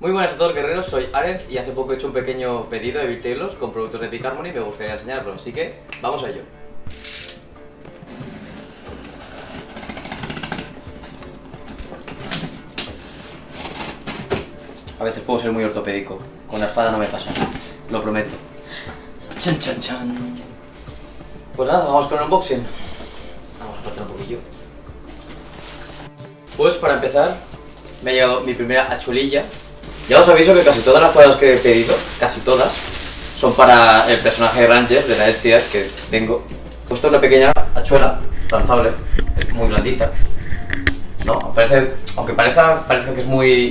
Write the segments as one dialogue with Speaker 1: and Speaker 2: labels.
Speaker 1: Muy buenas a todos guerreros, soy Arenz y hace poco he hecho un pequeño pedido de Vitailos con productos de Epic Harmony y me gustaría enseñarlo, así que vamos a ello. A veces puedo ser muy ortopédico, con la espada no me pasa, lo prometo. Chan chan chan. Pues nada, vamos con el unboxing. Vamos a faltar un poquillo. Pues para empezar, me ha llegado mi primera hachuelilla. Ya os aviso que casi todas las palabras que he pedido, casi todas, son para el personaje de Ranger de la Ezia que tengo. He puesto una pequeña hachuela lanzable, es muy blandita. No, aunque parezca que es muy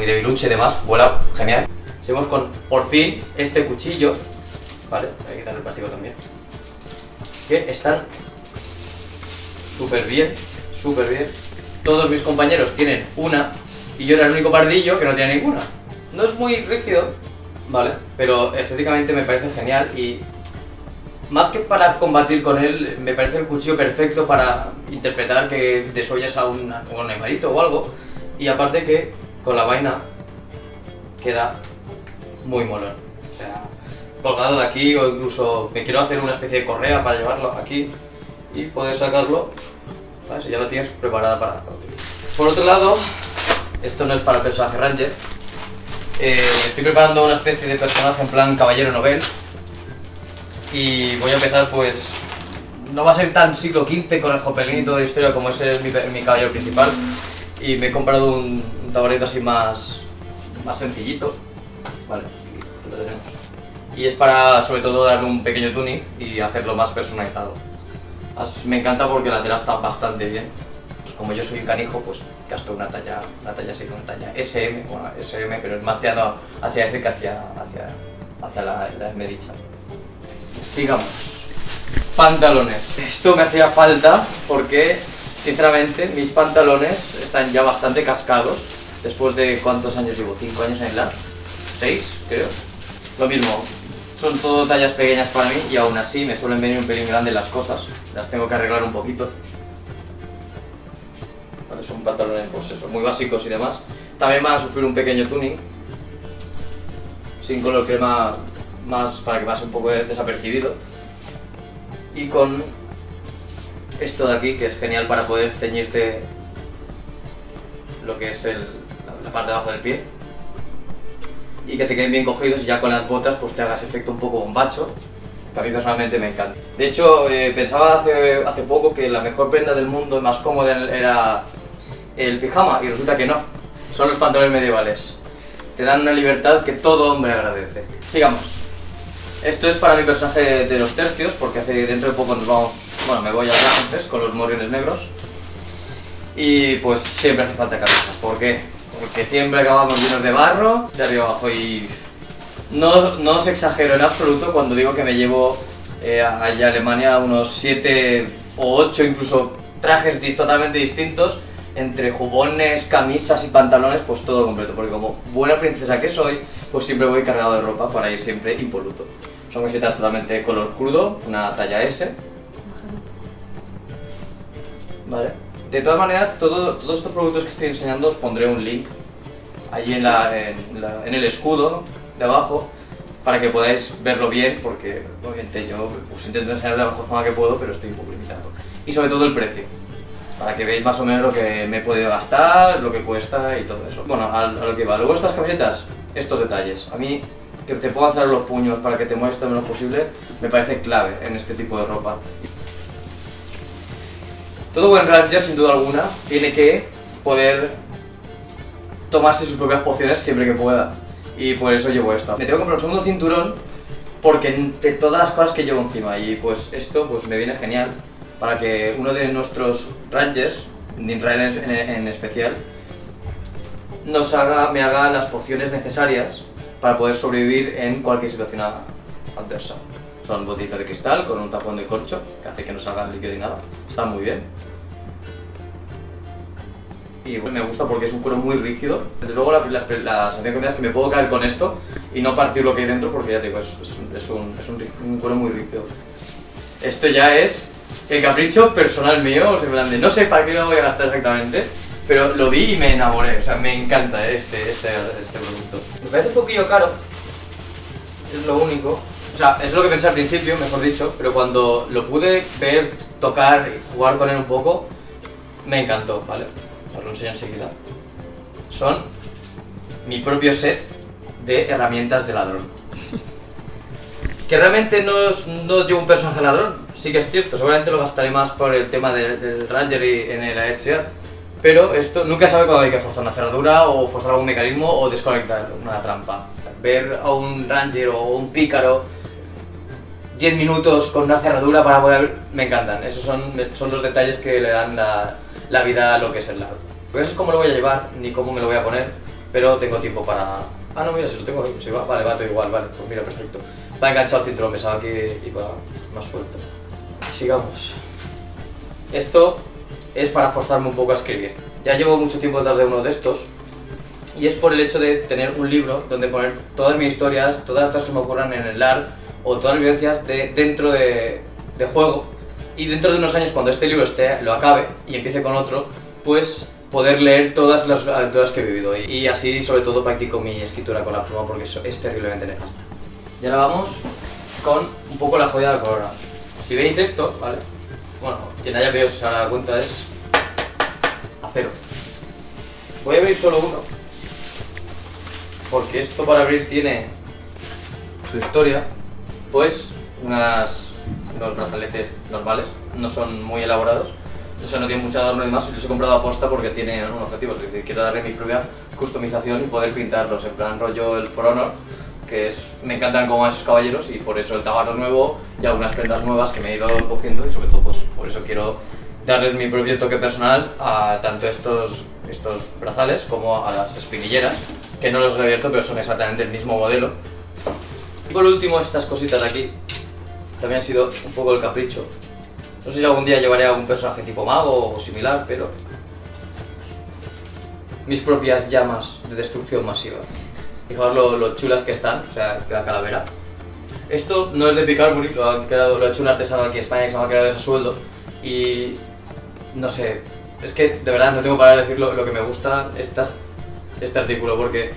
Speaker 1: debiluche y demás, vuela genial. Seguimos con, por fin, este cuchillo. Vale, voy a quitar el plástico también. Que están súper bien, súper bien. Todos mis compañeros tienen una y yo era el único pardillo que no tiene ninguna. No es muy rígido, ¿vale? Pero estéticamente me parece genial y más que para combatir con él, me parece el cuchillo perfecto para interpretar que desollas a un animalito o algo. Y aparte que con la vaina queda muy molón. O sea, colgado de aquí o incluso me quiero hacer una especie de correa para llevarlo aquí y poder sacarlo, ¿sabes? Y ya lo tienes preparada para utilizar. Por otro lado, esto no es para el personaje Ranger. Estoy preparando una especie de personaje en plan caballero novel. Y voy a empezar pues... No va a ser tan siglo XV con el Jopelín y toda la historia como ese es mi caballero principal. Y me he comprado un taburete así más sencillito. Vale, aquí lo tenemos. Y es para sobre todo darle un pequeño tuning y hacerlo más personalizado. Me encanta porque la tela está bastante bien. Pues como yo soy un canijo, pues gasto una talla así, una talla SM, bueno, SM, pero es más tirando hacia S que hacia la M dicha. Sigamos. Pantalones. Esto me hacía falta porque, sinceramente, mis pantalones están ya bastante cascados. Después de ¿cuántos años llevo? ¿5 años en el lab? ¿6? Creo. Lo mismo. Son todo tallas pequeñas para mí y aún así me suelen venir un pelín grandes las cosas. Las tengo que arreglar un poquito. Vale, son pantalones, pues eso, muy básicos y demás. También van a sufrir un pequeño tuning. Sin color crema, más para que pase un poco desapercibido. Y con esto de aquí, que es genial para poder ceñirte lo que es la parte de abajo del pie. Y que te queden bien cogidos y ya con las botas pues te hagas efecto un poco bombacho, que a mí personalmente me encanta. De hecho, pensaba hace poco que la mejor prenda del mundo, más cómoda, era el pijama, y resulta que no, son los pantalones medievales. Te dan una libertad que todo hombre agradece. Sigamos. Esto es para mi personaje de los tercios, porque dentro de poco nos vamos, bueno, me voy a antes con los morriones negros. Y pues siempre hace falta cabeza. ¿Por qué? Porque siempre acabamos llenos de barro, de arriba abajo, y no os exagero en absoluto cuando digo que me llevo allá a Alemania unos 7 o 8 incluso trajes totalmente distintos, entre jubones, camisas y pantalones, pues todo completo, porque como buena princesa que soy, pues siempre voy cargado de ropa para ir siempre impoluto. Son camisetas totalmente color crudo, una talla S. Vale. De todas maneras, todos estos productos que estoy enseñando os pondré un link allí en el escudo de abajo para que podáis verlo bien, porque obviamente yo os intento enseñar de la mejor forma que puedo, pero estoy un poco limitado. Y sobre todo el precio, para que veáis más o menos lo que me he podido gastar, lo que cuesta y todo eso. Bueno, a lo que va. Luego estas camisetas, estos detalles. A mí, que te puedan hacer los puños para que te muestres lo menos posible, me parece clave en este tipo de ropa. Todo buen Ranger, sin duda alguna, tiene que poder tomarse sus propias pociones siempre que pueda. Y por eso llevo esto. Me tengo que comprar un segundo cinturón porque de todas las cosas que llevo encima. Y pues esto pues me viene genial para que uno de nuestros Rangers, de Israel en especial, me haga las pociones necesarias para poder sobrevivir en cualquier situación adversa. Son botellitas de cristal con un tapón de corcho que hace que no salga líquido ni nada. Están muy bien. Y me gusta porque es un cuero muy rígido. Desde luego la sensación que me da es que me puedo caer con esto y no partir lo que hay dentro, porque ya te digo, es un cuero muy rígido. Esto ya es el capricho personal mío, no sé para qué lo voy a gastar exactamente, Pero lo vi y me enamoré, o sea, me encanta este producto. Me parece un poquillo caro, es lo único. O sea, es lo que pensé al principio, mejor dicho, pero cuando lo pude ver, tocar y jugar con él un poco, me encantó, ¿vale? Os lo enseño enseguida. Son mi propio set de herramientas de ladrón. Que realmente no llevo un personaje ladrón, sí que es cierto, seguramente lo gastaré más por el tema del Ranger y en el Aether, pero esto nunca sabe cuándo hay que forzar una cerradura o forzar algún mecanismo o desconectar una trampa. Ver a un Ranger o un pícaro 10 minutos con una cerradura para poder... me encantan, esos son los detalles que le dan la vida a lo que es el LARP. Pues eso es cómo lo voy a llevar, ni cómo me lo voy a poner, pero tengo tiempo para... Ah, no, mira, si lo tengo ahí, si va, vale, va todo igual, vale, pues mira, perfecto. Va enganchado al cinturón, pensaba que iba más suelto. Sigamos. Esto es para forzarme un poco a escribir. Ya llevo mucho tiempo detrás de uno de estos, y es por el hecho de tener un libro donde poner todas mis historias, todas las cosas que me ocurran en el LARP, o todas las vivencias dentro de juego, y dentro de unos años cuando este libro lo acabe y empiece con otro, pues poder leer todas las aventuras que he vivido y así sobre todo practico mi escritura con la pluma porque es terriblemente nefasta. Y ahora vamos con un poco la joya de la corona. Si veis esto, ¿vale? Bueno, quien haya pedido se dará cuenta, es acero. Voy a abrir solo uno, porque esto para abrir tiene su historia. Pues unos brazaletes normales, no son muy elaborados, o sea, no tienen mucho adorno y más, y los he comprado a posta porque tienen un objetivo, es decir, quiero darle mi propia customización y poder pintarlos en plan rollo el For Honor, que me encantan como esos caballeros y por eso el tabarro nuevo y algunas prendas nuevas que me he ido cogiendo y sobre todo pues por eso quiero darles mi propio toque personal a tanto estos brazales como a las espinilleras, que no los he abierto pero son exactamente el mismo modelo. Y por último, estas cositas de aquí también han sido un poco el capricho. No sé si algún día llevaré a un personaje tipo mago o similar, pero mis propias llamas de destrucción masiva. Fijaos lo chulas que están, o sea, la calavera. Esto no es de Picarbury, lo ha hecho un artesano aquí en España que se llama Creadores a Sueldo. Y no sé, es que de verdad no tengo para decir lo que me gusta este artículo, porque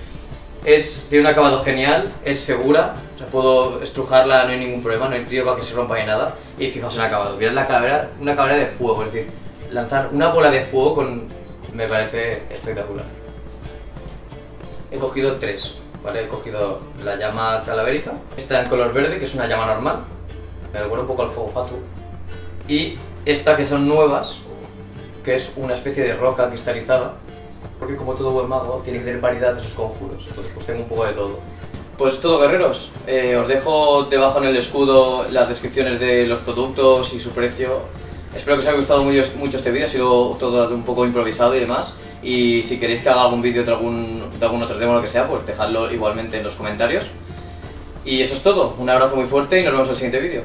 Speaker 1: tiene un acabado genial, es segura, o sea, puedo estrujarla, no hay ningún problema, no hay riesgo a que se rompa ni nada. Y fijaos en el acabado, mirad la calavera, una calavera de fuego, es decir, lanzar una bola de fuego me parece espectacular. He cogido tres, ¿vale? He cogido la llama calavérica, esta en color verde, que es una llama normal, me recuerda un poco al fuego fatuo, y esta que son nuevas, que es una especie de roca cristalizada, porque como todo buen mago tiene que tener variedad de sus conjuros, entonces pues tengo un poco de todo. Pues es todo, guerreros, os dejo debajo en el escudo las descripciones de los productos y su precio. Espero que os haya gustado mucho este vídeo, ha sido todo un poco improvisado y demás. Y si queréis que haga algún vídeo de algún otro tema o lo que sea, pues dejadlo igualmente en los comentarios. Y eso es todo, un abrazo muy fuerte y nos vemos en el siguiente vídeo.